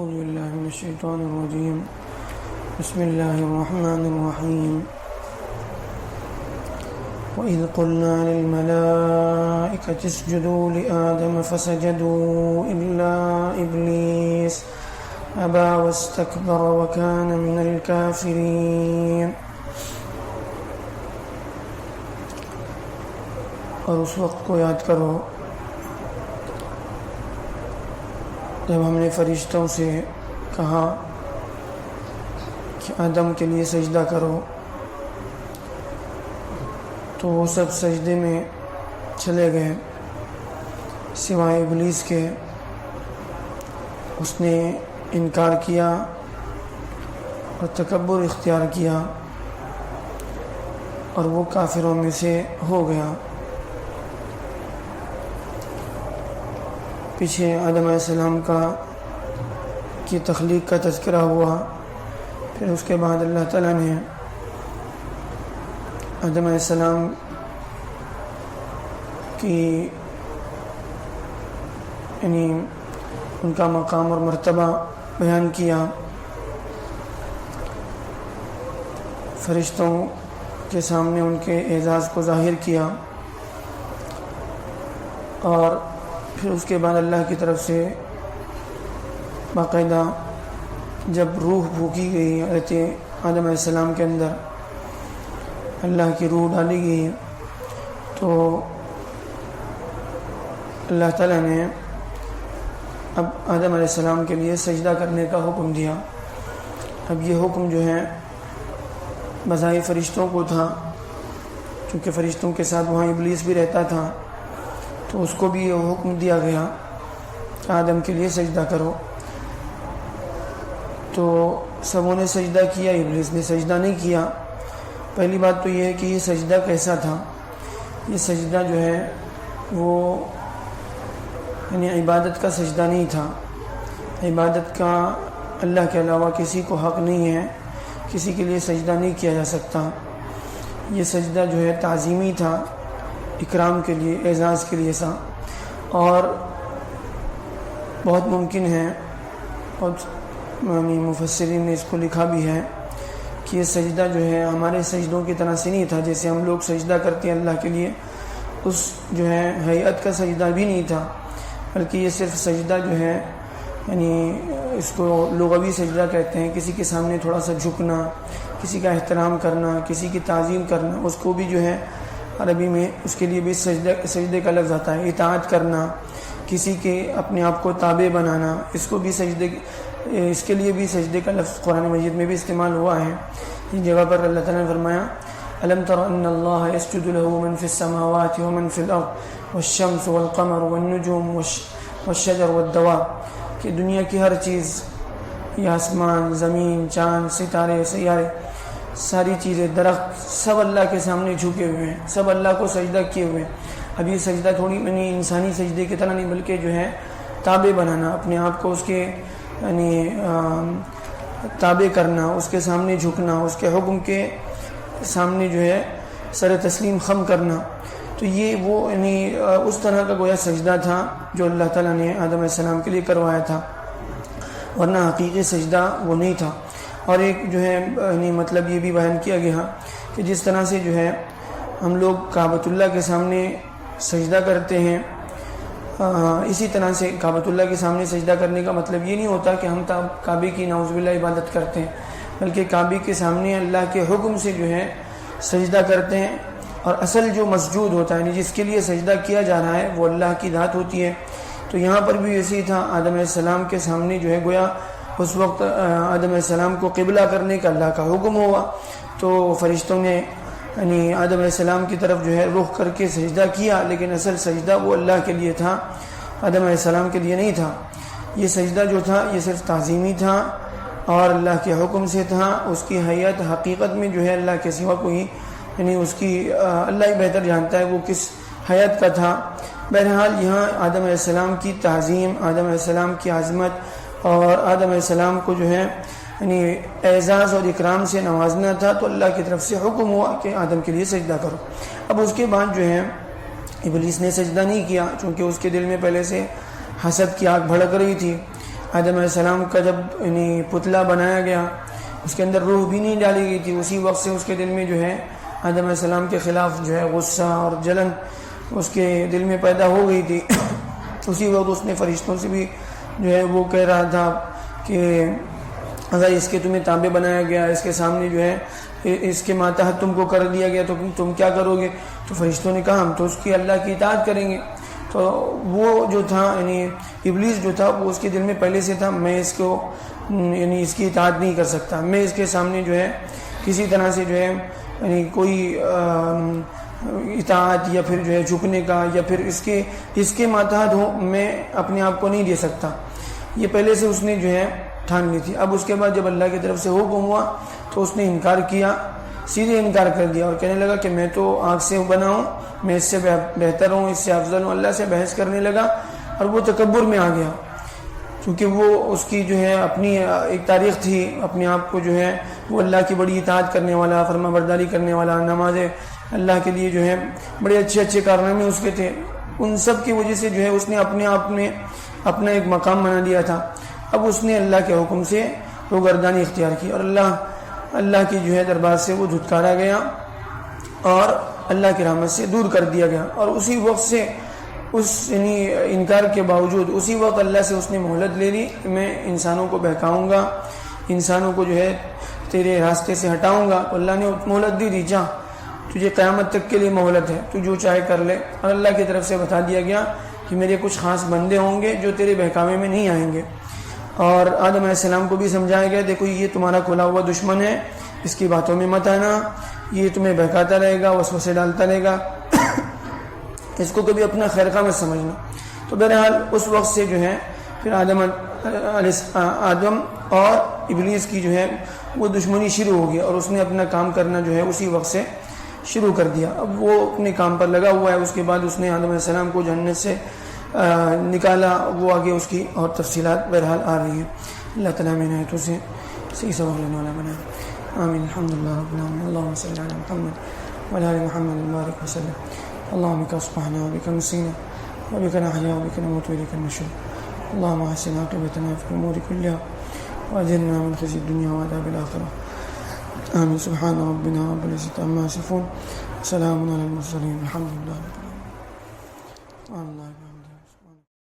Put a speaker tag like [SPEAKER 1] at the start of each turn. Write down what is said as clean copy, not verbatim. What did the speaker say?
[SPEAKER 1] أعوذ بالله من الشيطان الرجيم. بسم الله الرحمن الرحيم. وإذ قلنا للملائكة اسجدوا لآدم فسجدوا إلا إبليس أبى واستكبر وكان من الكافرين. اور اس وقت کو یاد کرو جب ہم نے فرشتوں سے کہا کہ آدم کے لیے سجدہ کرو تو وہ سب سجدے میں چلے گئے سوائے ابلیس کے. اس نے انکار کیا اور تکبر اختیار کیا اور وہ کافروں میں سے ہو گیا. پیچھے آدم علیہ السلام کی تخلیق کا تذکرہ ہوا. پھر اس کے بعد اللہ تعالیٰ نے آدم علیہ السلام کی ان کا مقام اور مرتبہ بیان کیا. فرشتوں کے سامنے ان کے اعزاز کو ظاہر کیا اور پھر اس کے بعد اللہ کی طرف سے باقاعدہ جب روح پھونکی گئی حضرت آدم علیہ السلام کے اندر اللہ کی روح ڈالی گئی تو اللہ تعالیٰ نے اب آدم علیہ السلام کے لیے سجدہ کرنے کا حکم دیا. اب یہ حکم جو ہے بظاہر فرشتوں کو تھا کیونکہ فرشتوں کے ساتھ وہاں ابلیس بھی رہتا تھا تو اس کو بھی یہ حکم دیا گیا کہ آدم کے لیے سجدہ کرو. تو سبوں نے سجدہ کیا, ابلیس نے سجدہ نہیں کیا. پہلی بات تو یہ ہے کہ یہ سجدہ کیسا تھا. یہ سجدہ جو ہے وہ عبادت کا سجدہ نہیں تھا. عبادت کا اللہ کے علاوہ کسی کو حق نہیں ہے, کسی کے لیے سجدہ نہیں کیا جا سکتا. یہ سجدہ جو ہے تعظیمی تھا, اکرام کے لیے, اعزاز کے لیے سا. اور بہت ممکن ہے اور مفسرین نے اس کو لکھا بھی ہے کہ یہ سجدہ جو ہے ہمارے سجدوں کی طرح سے نہیں تھا جیسے ہم لوگ سجدہ کرتے ہیں اللہ کے لیے. اس جو ہے ہیئت کا سجدہ بھی نہیں تھا بلکہ یہ صرف سجدہ جو ہے اس کو لغوی سجدہ کہتے ہیں. کسی کے سامنے تھوڑا سا جھکنا, کسی کا احترام کرنا, کسی کی تعظیم کرنا, اس کو بھی جو ہے عربی میں اس کے لیے بھی سجدے کا لفظ آتا ہے. اطاعت کرنا, کسی کے اپنے آپ کو تابع بنانا, اس کے لیے بھی سجدے کا لفظ قرآن مجید میں بھی استعمال ہوا ہے. اس جگہ پر اللہ تعالیٰ نے فرمایا أَلَمْ تَرَ أَنَّ اللَّهَ يَسْجُدُ لَهُ مَنْ فِي السَّمَاوَاتِ وَمَنْ فِي الْأَرْضِ وَالشَّمْسُ وَالْقَمَرُ وَالنُّجُومُ وَالشَّجَرُ وَالدَّوَابُ کہ دنیا کی ہر چیز, یہ آسمان, زمین, چاند, ستارے, سیارے, ساری چیزیں, درخت, سب اللہ کے سامنے جھکے ہوئے ہیں, سب اللہ کو سجدہ کیے ہوئے ہیں. اب یہ سجدہ تھوڑی انسانی سجدے کی طرح نہیں بلکہ جو ہے تابع بنانا, اپنے آپ کو اس کے تابع کرنا, اس کے سامنے جھکنا, اس کے حکم کے سامنے جو ہے سر تسلیم خم کرنا. تو یہ وہ اس طرح کا گویا سجدہ تھا جو اللہ تعالیٰ نے آدم علیہ السلام کے لیے کروایا تھا, ورنہ حقیقی سجدہ وہ نہیں تھا. اور ایک جو ہے مطلب یہ بھی بیان کیا گیا کہ جس طرح سے جو ہے ہم لوگ کعبۃ اللہ کے سامنے سجدہ کرتے ہیں, اسی طرح سے کعبۃ اللہ کے سامنے سجدہ کرنے کا مطلب یہ نہیں ہوتا کہ ہم کعبے کی نعوذ باللہ عبادت کرتے ہیں, بلکہ کعبے کے سامنے اللہ کے حکم سے جو ہے سجدہ کرتے ہیں. اور اصل جو مسجود ہوتا ہے جس کے لیے سجدہ کیا جا رہا ہے وہ اللہ کی ذات ہوتی ہے. تو یہاں پر بھی ایسے ہی تھا. آدم علیہ السلام کے سامنے جو ہے گویا اس وقت آدم علیہ السلام کو قبلہ کرنے کا اللہ کا حکم ہوا تو فرشتوں نے آدم علیہ السلام کی طرف جو ہے رخ کر کے سجدہ کیا, لیکن اصل سجدہ وہ اللہ کے لیے تھا, آدم علیہ السلام کے لیے نہیں تھا. یہ سجدہ جو تھا یہ صرف تعظیمی تھا اور اللہ کے حکم سے تھا. اس کی حیت حقیقت میں جو ہے اللہ کے سوا کوئی اس کی اللہ ہی بہتر جانتا ہے وہ کس حیت کا تھا. بہرحال یہاں آدم علیہ السلام کی تعظیم, آدم علیہ السلام کی عظمت اور آدم علیہ السلام کو جو ہے اعزاز اور اکرام سے نوازنا تھا, تو اللہ کی طرف سے حکم ہوا کہ آدم کے لیے سجدہ کرو. اب اس کے بعد جو ہے ابلیس نے سجدہ نہیں کیا چونکہ اس کے دل میں پہلے سے حسد کی آگ بھڑک رہی تھی. آدم علیہ السلام کا جب یعنی پتلا بنایا گیا اس کے اندر روح بھی نہیں ڈالی گئی تھی، اسی وقت سے اس کے دل میں جو ہے آدم علیہ السلام کے خلاف جو ہے غصہ اور جلن اس کے دل میں پیدا ہو گئی تھی۔ اسی وقت اس نے فرشتوں سے بھی جو ہے وہ کہہ رہا تھا کہ اگر اس کے تمہیں تانبے بنایا گیا، اس کے سامنے جو ہے اس کے ماتحت تم کو کر دیا گیا تو تم کیا کرو گے؟ تو فرشتوں نے کہا ہم تو اس کی اللہ کی اطاعت کریں گے۔ تو وہ جو تھا یعنی ابلیس جو تھا وہ اس کے دل میں پہلے سے تھا میں اس کو یعنی اس کی اطاعت نہیں کر سکتا، میں اس کے سامنے جو ہے کسی طرح سے جو ہے یعنی کوئی اطاعت یا پھر جو ہے جھکنے کا یا پھر اس کے ماتحت ہو میں اپنے آپ کو نہیں دے سکتا، یہ پہلے سے اس نے جو ہے ٹھان لی تھی۔ اب اس کے بعد جب اللہ کی طرف سے حکم ہوا تو اس نے انکار کیا، سیدھے انکار کر دیا اور کہنے لگا کہ میں تو آگ سے بنا ہوں، میں اس سے بہتر ہوں، اس سے افضل ہوں، اللہ سے بحث کرنے لگا اور وہ تکبر میں آ گیا، کیونکہ وہ اس کی جو ہے اپنی ایک تاریخ تھی، اپنے آپ کو جو ہے وہ اللہ کی بڑی اطاعت کرنے والا، فرما برداری کرنے والا، نماز اللہ کے لیے جو ہے بڑے اچھے کارنامے اس کے تھے، ان سب کی وجہ سے جو ہے اس نے اپنے آپ میں اپنا ایک مقام بنا لیا تھا۔ اب اس نے اللہ کے حکم سے روگردانی اختیار کی اور اللہ کی جو ہے دربار سے وہ دھتکارا گیا اور اللہ کی رحمت سے دور کر دیا گیا، اور اسی وقت سے اس یعنی انکار کے باوجود اسی وقت اللہ سے اس نے مہلت لے لی کہ میں انسانوں کو بہکاؤں گا، انسانوں کو جو ہے تیرے راستے سے ہٹاؤں گا۔ اللہ نے مہلت دی جا تجھے قیامت تک کے لیے مہلت ہے، تو جو چاہے کر لے، اور اللہ کی طرف سے بتا دیا گیا کہ میرے کچھ خاص بندے ہوں گے جو تیرے بہکاوے میں نہیں آئیں گے۔ اور آدم علیہ السلام کو بھی سمجھایا گیا دیکھو یہ تمہارا کھلا ہوا دشمن ہے، اس کی باتوں میں مت آنا، یہ تمہیں بہکاتا رہے گا، وسوسے ڈالتا رہے گا، اس کو کبھی اپنا خیر خواہ مت سمجھنا۔ تو بہرحال اس وقت سے جو ہے پھر آدم اور ابلیس کی جو ہے وہ دشمنی شروع ہو گئی اور اس نے اپنا کام کرنا جو ہے اسی وقت سے شروع کر دیا۔ اب وہ اپنے کام پر لگا ہوا ہے، اس کے بعد اس نے آدم علیہ السلام کو جنت سے نکالا، وہ آگے اس کی اور تفصیلات بہرحال آ رہی ہیں۔ اللہ تعالیٰ میں عنایتوں سے صحیح سبق لینے والا بنائے، آمین۔ الحمدللہ رب العالمین، اللہم صلی علی محمد وعلی آل محمد وبارک وسلم۔ اللہم بک اصبحنا وبک نسینا وبک نحیا وبک نموت وإلیک النشور۔ اللہم احسن عاقبتنا فی الامور کلہا واجرنا من خزي الدنيا وعذاب الآخرة، آمین۔ سبحان ربنا رب العزة عما یصفون، سلام علی المرسلین، الحمد للہ رب العالمین۔